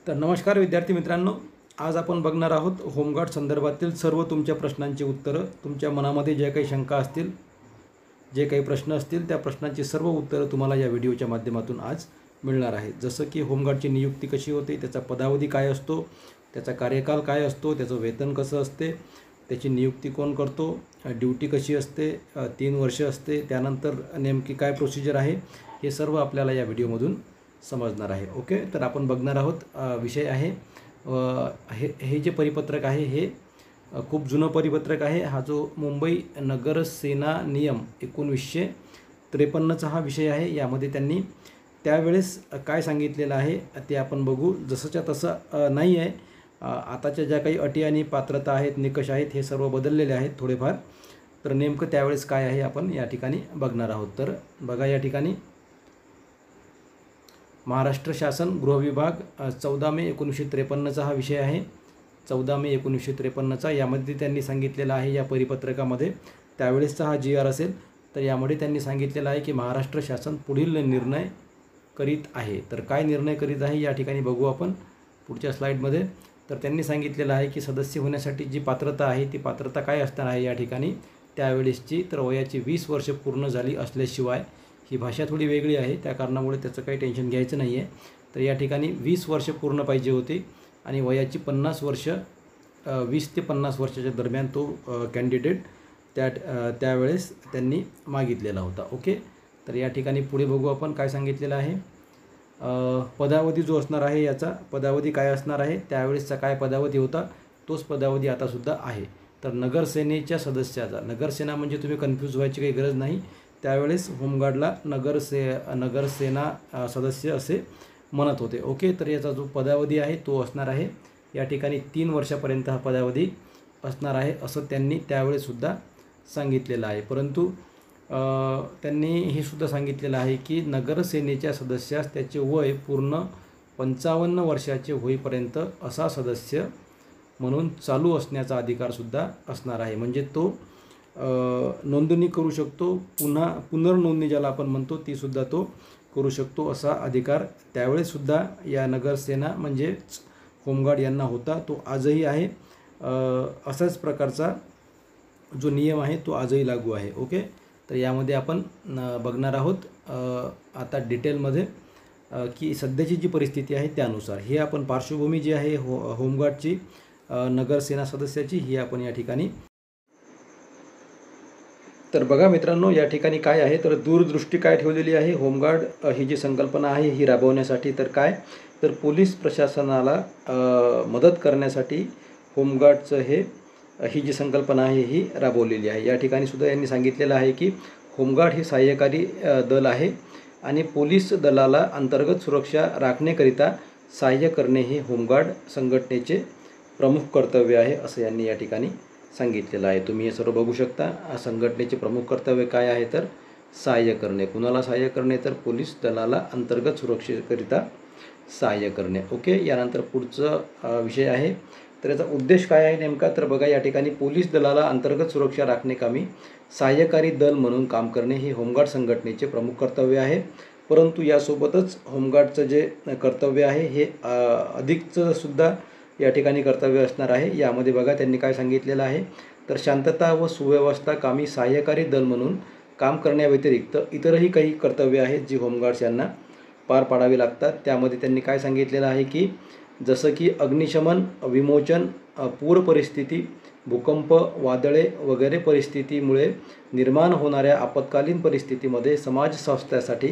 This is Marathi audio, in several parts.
तर नमस्कार विद्यार्थी मित्रांनो, आज आपण बघणार आहोत होमगार्ड संदर्भातील सर्व तुमच्या प्रश्नांची उत्तरं। तुमच्या मनामध्ये जे काही शंका असतील, जे काही प्रश्न असतील, त्या प्रश्नांची सर्व उत्तरं तुम्हाला या व्हिडिओच्या माध्यमातून आज मिळणार आहेत। जसं की होमगार्डची नियुक्ती कशी होते, त्याचा पदावधी काय असतो, त्याचा कार्यकाल काय असतो, त्याचं वेतन कसं असते, त्याची नियुक्ती कोण करतो, ड्यूटी कशी असते, 3 वर्ष असते, त्यानंतर नेमकी काय प्रोसिजर आहे, हे सर्व आपल्याला या व्हिडिओमधून समजणार आहे। ओके, तर आपण बघणार आहोत विषय आहे हे जे परिपत्रक आहे हे खूप जुनं परिपत्रक आहे। हा जो मुंबई नगर सेना नियम 1953चा हा विषय आहे। यामध्ये त्यांनी त्यावेळेस काय सांगितलेलं आहे ते आपण बघू। जसंच्या तसं नाही आहे, आताच्या ज्या काही अटी आणि पात्रता आहेत, निकष आहेत, हे सर्व बदललेले आहेत थोडेफार। तर नेमकं त्यावेळेस काय आहे आपण या ठिकाणी बघणार आहोत। तर बघा, या ठिकाणी महाराष्ट्र शासन गृह विभाग 14 मे 1953चा हा विषय आहे। 14 मे 1953चा यामध्ये त्यांनी सांगितलेलं आहे या परिपत्रकामध्ये, त्यावेळेसचा हा GR असेल, तर यामध्ये त्यांनी सांगितलेलं आहे की महाराष्ट्र शासन पुढील निर्णय करीत आहे। तर काय निर्णय करीत आहे या ठिकाणी बघू आपण पुढच्या स्लाइडमध्ये। तर त्यांनी सांगितलेलं आहे की सदस्य होण्यासाठी जी पात्रता आहे ती पात्रता काय असणार आहे या ठिकाणी त्यावेळेसची, तर वयाची 20 वर्ष पूर्ण झाली असल्याशिवाय, ही भाषा थोडी वेगळी आहे त्या कारणामुळे त्याचं काही टेन्शन घ्यायचं नाही आहे। तर या ठिकाणी 20 वर्ष पूर्ण पाहिजे होती आणि वयाची 50 वर्ष 20 ते 50 वर्षाच्या दरम्यान तो कॅन्डिडेट त्यावेळेस त्यांनी मागितलेला होता। ओके, तर या ठिकाणी पुढे बघू आपण काय सांगितलेलं आहे। पदावधी जो असणार आहे, याचा पदावधी काय असणार आहे, त्यावेळेसचा काय पदावधी होता तोच पदावधी आतासुद्धा आहे। तर नगरसेनेच्या सदस्याचा, नगरसेना म्हणजे तुम्ही कन्फ्यूज व्हायची काही गरज नाही, त्यावेळेस होमगार्डला नगरसेना सदस्य असे म्हणत होते। ओके, तर याचा जो पदावधी आहे तो असणार आहे या ठिकाणी 3 वर्षापर्यंत हा पदावधी असणार आहे, असं त्यांनी त्यावेळेसुद्धा सांगितलेलं आहे। परंतु त्यांनी हे सुद्धा सांगितलेलं आहे की नगरसेनेच्या सदस्यास त्याचे वय पूर्ण 55 वर्षाचे होईपर्यंत असा सदस्य म्हणून चालू असण्याचा अधिकारसुद्धा असणार आहे। म्हणजे तो नोंदणी करू शकतो, पुनर्नोंदणी ज्याला आपण म्हणतो ती सुद्धा तो करू शकतो, असा अधिकार त्यावेळेसुद्धा या नगरसेना म्हणजेच होमगार्ड यांना होता, तो आजही आहे। असाच प्रकारचा जो नियम आहे तो आजही लागू आहे। ओके, तर यामध्ये आपण बघणार आहोत आता डिटेलमध्ये की सध्याची जी परिस्थिती आहे त्यानुसार, हे आपण पार्श्वभूमी जी आहे होमगार्डची नगरसेना सदस्याची, ही आपण या ठिकाणी। तर बघा मित्रांनो, या ठिकाणी काय आहे, तर दूरदृष्टी काय ठेवलेली आहे होमगार्ड ही जी संकल्पना आहे ही राबवण्यासाठी, तर काय, तर पोलीस प्रशासनाला मदत करण्यासाठी होमगार्डचं ही जी संकल्पना आहे ही राबवलेली आहे। या ठिकाणी सुद्धा यांनी सांगितलेलं आहे की होमगार्ड हे सहाय्यकारी दल आहे आणि पोलीस दलाला अंतर्गत सुरक्षा राखण्याकरिता सहाय्य करणे हे होमगार्ड संघटनेचे प्रमुख कर्तव्य आहे, असं यांनी या ठिकाणी सांगितलेलं आहे। तुम्ही हे सर्व बघू शकता। संघटनेचे प्रमुख कर्तव्य काय आहे, तर सहाय्य करणे। कुणाला सहाय्य करणे, तर पोलीस दलाला अंतर्गत सुरक्षेकरिता सहाय्य करणे। ओके, यानंतर पुढचा विषय आहे, तर याचा उद्देश काय आहे नेमका, तर बघा या ठिकाणी पोलीस दलाला अंतर्गत सुरक्षा राखणेकामी सहाय्यकारी दल म्हणून काम करणे हे होमगार्ड संघटनेचे प्रमुख कर्तव्य आहे। परंतु यासोबतच होमगार्डचं जे कर्तव्य आहे हे अधिकचं सुद्धा या ठिकाणी कर्तव्य असणार आहे। यामध्ये बघा त्यांनी काय सांगितलेलं आहे, तर शांतता व सुव्यवस्था कामी सहाय्यकारी दल म्हणून काम करण्याव्यतिरिक्त इतरही काही कर्तव्य आहेत जी होमगार्ड्स यांना पार पाडावी लागतात। त्यामध्ये त्यांनी काय सांगितलेलं आहे की जसं की अग्निशमन, विमोचन, पूर परिस्थिती, भूकंप, वादळे वगैरे परिस्थितीमुळे निर्माण होणाऱ्या आपत्कालीन परिस्थितीमध्ये समाज स्वास्थ्यासाठी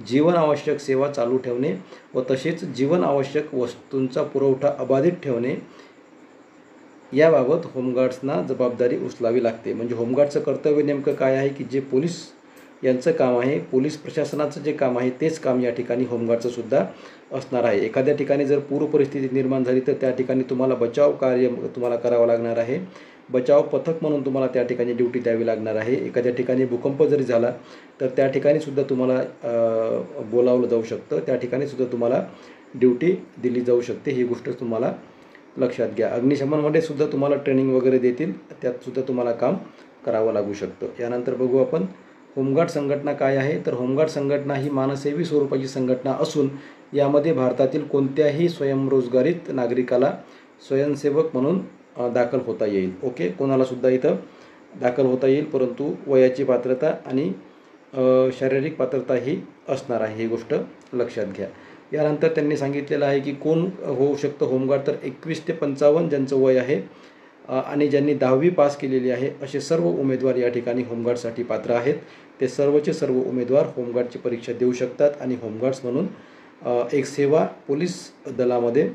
जीवनावश्यक सेवा चालू ठेवणे व तसेच जीवनावश्यक वस्तूंचा पुरवठा अबाधित ठेवणे याबाबत होमगार्ड्सना जबाबदारी उचलावी लागते। म्हणजे होमगार्डचं कर्तव्य नेमकं काय आहे की जे पोलीस यांचं काम आहे, पोलीस प्रशासनाचं जे काम आहे तेच काम या ठिकाणी होमगार्डचं सुद्धा असणार आहे। एखाद्या ठिकाणी जर पूर परिस्थिती निर्माण झाली तर त्या ठिकाणी तुम्हाला बचाव कार्य तुम्हाला करावं लागणार आहे, बचाव पथक म्हणून तुम्हाला त्या ठिकाणी ड्यूटी द्यावी लागणार आहे। एखाद्या ठिकाणी भूकंप जरी झाला तर त्या ठिकाणी सुद्धा तुम्हाला बोलावलं जाऊ शकतं, त्या ठिकाणी सुद्धा तुम्हाला ड्यूटी दिली जाऊ शकते, ही गोष्ट तुम्हाला लक्षात घ्या। अग्निशमनमध्ये सुद्धा तुम्हाला ट्रेनिंग वगैरे देतील, त्यात सुद्धा तुम्हाला काम करावं लागू शकतं। यानंतर बघू आपण होमगार्ड संघटना काय आहे, तर होमगार्ड संघटना ही मानसेवी स्वरूपाची संघटना असून यामध्ये भारतातील कोणत्याही स्वयंरोजगारीत नागरिकाला स्वयंसेवक म्हणून दाखल होता येईल. ओके, कोणालासुद्धा इथं दाखल होता येईल, परंतु वयाची पात्रता आणि शारीरिक पात्रता ही असणार आहे, ही गोष्ट लक्षात घ्या. यानंतर त्यांनी सांगितलेलं आहे की कोण होऊ शकतं होमगार्ड, तर 21 ते 55 ज्यांचं वय आहे आणि ज्यांनी 10वी पास केलेली आहे असे सर्व उमेदवार या ठिकाणी होमगार्डसाठी पात्र आहेत. ते सर्वचे सर्व उमेदवार होमगार्डची परीक्षा देऊ शकतात आणि होमगार्ड्स म्हणून एक सेवा पोलीस दलामध्ये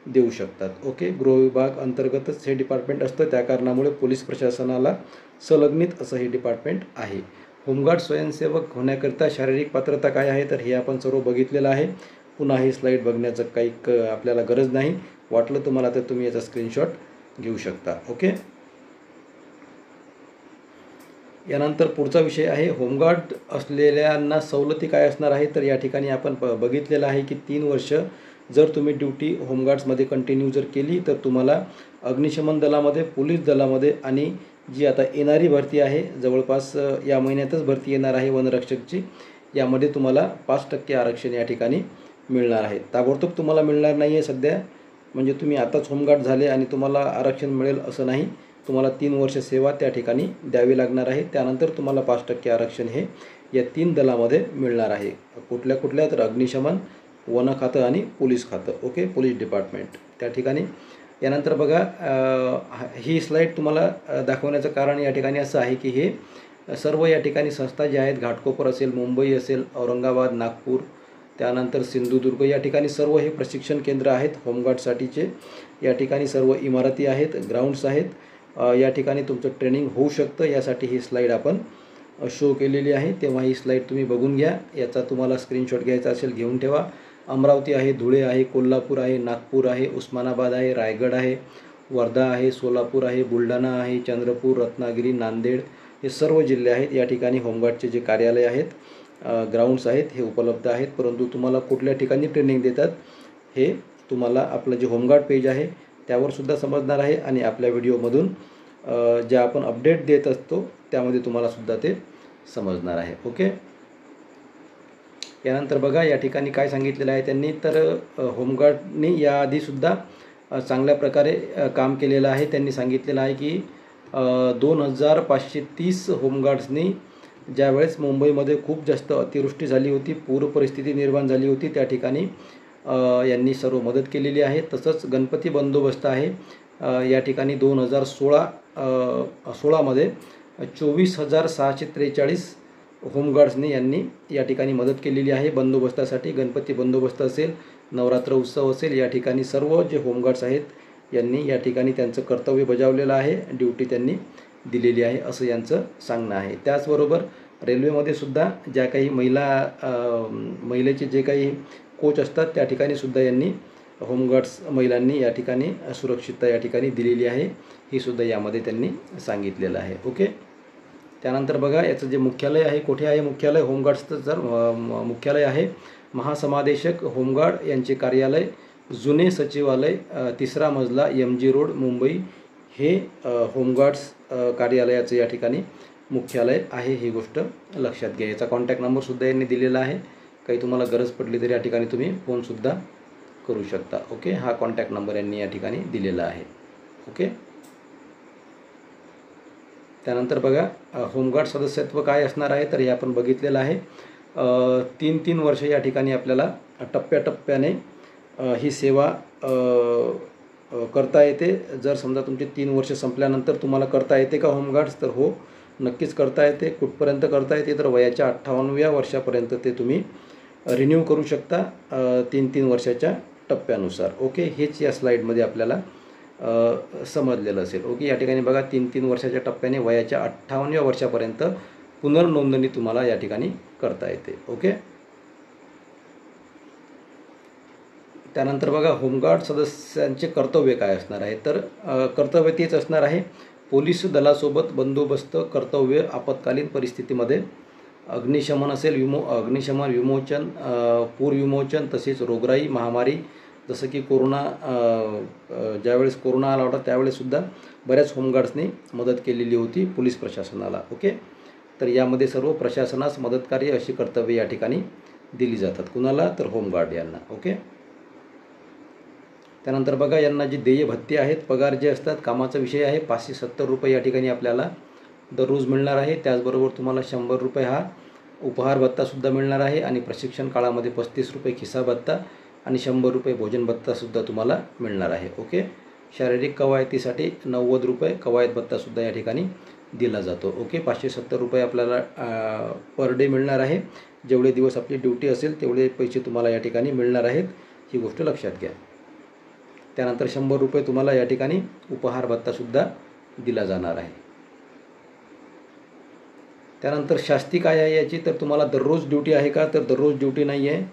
देऊ शकतात. ओके, गृह विभाग अंतर्गतच हे डिपार्टमेंट असतं, त्या कारणामुळे पोलीस प्रशासनाला संलग्नित असं हे डिपार्टमेंट आहे. होमगार्ड स्वयंसेवक होण्याकरिता शारीरिक पात्रता काय आहे, तर हे आपण सर्व बघितलेलं आहे. पुन्हा ही स्लाईड बघण्याचं काही आपल्याला गरज नाही. वाटलं तुम्हाला तर तुम्ही याचा स्क्रीनशॉट घेऊ शकता. ओके, यानंतर पुढचा विषय आहे होमगार्ड असलेल्यांना सवलती काय असणार आहे, तर या ठिकाणी आपण बघितलेलं आहे की 3 वर्ष जर तुम्ही ड्युटी होमगार्ड्समध्ये कंटिन्यू जर केली तर तुम्हाला अग्निशमन दलामध्ये, पोलीस दलामध्ये आणि जी आता येणारी भरती आहे, जवळपास या महिन्यातच भरती येणार आहे वनरक्षकची, यामध्ये तुम्हाला 5% आरक्षण या ठिकाणी मिळणार आहे. ताबडतोब तुम्हाला मिळणार नाही आहे सध्या, म्हणजे तुम्ही आताच होमगार्ड झाले आणि तुम्हाला आरक्षण मिळेल असं नाही. तुम्हाला 3 वर्ष सेवा त्या ठिकाणी द्यावी लागणार आहे. त्यानंतर तुम्हाला 5% आरक्षण हे या 3 दलामध्ये मिळणार आहे. कुठल्या कुठल्या, तर अग्निशमन, वन खातं आणि पोलीस खातं. ओके, पोलीस डिपार्टमेंट त्या ठिकाणी. यानंतर बघा, ही स्लाईड तुम्हाला दाखवण्याचं कारण या ठिकाणी असं आहे की हे सर्व या ठिकाणी संस्था ज्या आहेत, घाटकोपर असेल, मुंबई असेल, औरंगाबाद, नागपूर, त्यानंतर सिंधुदुर्ग, या ठिकाणी सर्व हे प्रशिक्षण केंद्र आहेत होमगार्डसाठीचे. या ठिकाणी सर्व इमारती आहेत, ग्राउंड्स आहेत. या ठिकाणी तुमचं ट्रेनिंग होऊ शकतं, यासाठी ही स्लाईड आपण शो केलेली आहे. तेव्हा ही स्लाईड तुम्ही बघून घ्या. याचा तुम्हाला स्क्रीनशॉट घ्यायचा असेल घेऊन ठेवा. अमरावती आहे, धुळे आहे, कोल्हापूर आहे, नागपूर आहे, उस्मानाबाद आहे, रायगड आहे, वर्धा आहे, सोलापूर आहे, बुलढाणा आहे, चंद्रपूर, रत्नागिरी, नांदेड, हे सर्व जिल्हे आहेत. या ठिकाणी होमगार्डचे जे कार्यालय आहेत, ग्राउंड्स आहेत, हे उपलब्ध आहेत. परंतु तुम्हाला कुठल्या ठिकाणी ट्रेनिंग देतात हे तुम्हाला आपलं जे होमगार्ड पेज आहे त्यावर सुद्धा समजणार आहे आणि आपल्या व्हिडिओमधून ज्या आपण अपडेट देत असतो त्यामध्ये तुम्हाला सुद्धा ते समजणार आहे. ओके, यानंतर बघा या ठिकाणी काय सांगितलेलं आहे त्यांनी, तर होमगार्डनी याआधीसुद्धा चांगल्या प्रकारे काम केलेलं आहे. त्यांनी सांगितलेलं आहे की 2530 होमगार्ड्सनी ज्यावेळेस मुंबईमध्ये खूप जास्त अतिवृष्टी झाली होती, पूर परिस्थिती निर्माण झाली होती, त्या ठिकाणी यांनी सर्व मदत केलेली आहे. तसंच गणपती बंदोबस्त आहे, या ठिकाणी 2016मध्ये 24,643 होमगार्ड्सनी यांनी या ठिकाणी मदत केलेली आहे बंदोबस्तासाठी. गणपती बंदोबस्त असेल, नवरात्र उत्सव असेल, या ठिकाणी सर्व जे होमगार्ड्स आहेत यांनी या ठिकाणी त्यांचं कर्तव्य बजावलेलं आहे, ड्युटी त्यांनी दिलेली आहे असं यांचं सांगणं आहे. त्याचबरोबर रेल्वेमध्ये सुद्धा ज्या काही महिलेचे जे काही कोच असतात त्या ठिकाणी सुद्धा यांनी होमगार्ड्स महिलांनी या ठिकाणी सुरक्षितता या ठिकाणी दिलेली आहे, ही सुद्धा यामध्ये त्यांनी सांगितलेलं आहे. ओके, त्यानंतर बघा याचं जे मुख्यालय आहे, कुठे आहे मुख्यालय होमगार्ड्सचं, जर मुख्यालय आहे महासमादेशक होमगार्ड यांचे कार्यालय, जुने सचिवालय, 3रा मजला, MG रोड, मुंबई, हे होमगार्ड्स कार्यालयाचं या ठिकाणी मुख्यालय आहे, ही गोष्ट लक्षात घ्या. याचा कॉन्टॅक्ट नंबरसुद्धा यांनी दिलेला आहे, काही तुम्हाला गरज पडली तरी या ठिकाणी तुम्ही फोनसुद्धा करू शकता. ओके, हा कॉन्टॅक्ट नंबर यांनी या ठिकाणी दिलेला आहे. ओके, त्यानंतर बघा होमगार्ड सदस्यत्व काय असणार आहे, तर हे आपण बघितलेलं आहे. 3 वर्ष या ठिकाणी आपल्याला टप्प्याटप्प्याने ही सेवा करता येते. जर समजा तुमचे 3 वर्ष संपल्यानंतर तुम्हाला करता येते का होमगार्ड्स, तर हो, नक्कीच करता येते. कुठपर्यंत करता येते, तर वयाच्या 58व्या वर्षापर्यंत ते तुम्ही रिन्यू करू शकता 3 वर्षाच्या टप्प्यानुसार. ओके, हेच या स्लाईडमध्ये आपल्याला समजलेलं असेल. ओके, या ठिकाणी बघा 3 वर्षाच्या टप्प्याने वयाच्या 58व्या वर्षापर्यंत पुनर्नोंदणी तुम्हाला या ठिकाणी करता येते. ओके, त्यानंतर बघा होमगार्ड सदस्यांचे कर्तव्य काय असणार आहे, तर कर्तव्य तेच असणार आहे, पोलीस दलासोबत बंदोबस्त कर्तव्य, आपत्कालीन परिस्थितीमध्ये अग्निशमन असेल, अग्निशमन, विमोचन, पूर विमोचन, तसेच रोगराई, महामारी, जसं की कोरोना, ज्यावेळेस कोरोना आला होता त्यावेळेससुद्धा बऱ्याच होमगार्ड्सनी मदत केलेली होती पोलीस प्रशासनाला. ओके, तर यामध्ये सर्व प्रशासनास मदतकार्य अशी कर्तव्ये या ठिकाणी दिली जातात. कुणाला? तर होमगार्ड यांना. ओके. त्यानंतर बघा, यांना जी देय भत्ते आहेत, पगार जे असतात, कामाचा विषय आहे. 570 रुपये या ठिकाणी आपल्याला दररोज मिळणार आहे. त्याचबरोबर तुम्हाला 100 रुपये हा उपहार भत्तासुद्धा मिळणार आहे आणि प्रशिक्षण काळामध्ये 35 रुपये खिसा भत्ता आणि 100 रुपये भोजन भत्तासुद्धा तुम्हाला मिळणार आहे. ओके. शारीरिक कवायतीसाठी 90 रुपये कवायत भत्तासुद्धा या ठिकाणी दिला जातो. ओके. 570 रुपये आपल्याला पर डे मिळणार आहे. जेवढे दिवस आपली ड्युटी असेल तेवढे पैसे तुम्हाला या ठिकाणी मिळणार आहेत, ही गोष्ट लक्षात घ्या. त्यानंतर 100 रुपये तुम्हाला या ठिकाणी उपहार भत्तासुद्धा दिला जाणार आहे. त्यानंतर शास्ती काय आहे याची? तर तुम्हाला दररोज ड्युटी आहे का? तर दररोज ड्युटी नाही आहे.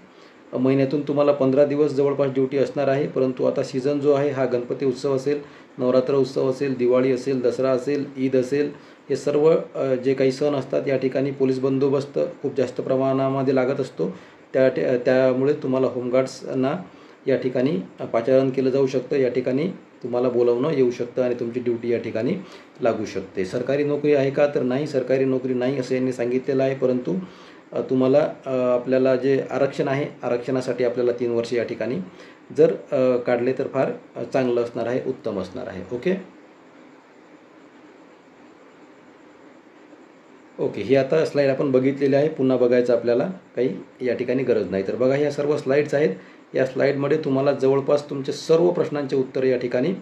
महिन्यातून तुम्हाला 15 दिवस जवळपास ड्युटी असणार आहे. परंतु आता सीझन जो आहे हा गणपती उत्सव असेल, नवरात्र उत्सव असेल, दिवाळी असेल, दसरा असेल, ईद असेल, हे सर्व जे काही सण असतात या ठिकाणी पोलीस बंदोबस्त खूप जास्त प्रमाणामध्ये लागत असतो. त्यामुळे तुम्हाला होमगार्ड्सना या ठिकाणी पाचारण केलं जाऊ शकतं. या ठिकाणी तुम्हाला बोलावणं येऊ शकतं आणि तुमची ड्युटी या ठिकाणी लागू शकते. सरकारी नोकरी आहे का? तर नाही, सरकारी नोकरी नाही असं यांनी सांगितलेलं आहे. परंतु तुम्हाला आपल्याला जे आरक्षण आहे, आरक्षणासाठी आपल्याला 3 वर्ष या ठिकाणी जर काढले तर फार चांगलं असणार आहे, उत्तम असणार आहे. ओके. ओके. ही आता स्लाईड आपण बघितलेली आहे. पुन्हा बघायचं आपल्याला काही या ठिकाणी गरज नाही. तर बघा, ह्या सर्व स्लाईड्स आहेत. या स्लाईडमध्ये तुम्हाला जवळपास तुमचे सर्व प्रश्नांचे उत्तरं या ठिकाणी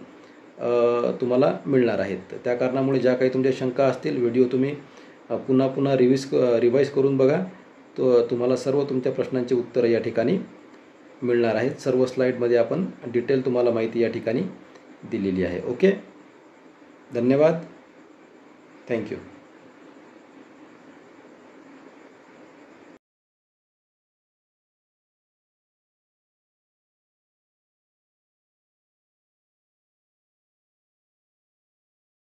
तुम्हाला मिळणार आहेत. त्या कारणामुळे ज्या काही तुमच्या शंका असतील, व्हिडिओ तुम्ही पुन्हा पुन्हा रिवाईज करून बघा. तुम्हाला सर्व तुमच्या प्रश्नांची उत्तरं या ठिकाणी मिळणार आहेत. सर्व स्लाईडमध्ये आपण डिटेल तुम्हाला माहिती या ठिकाणी दिलेली आहे. ओके. धन्यवाद. थँक्यू.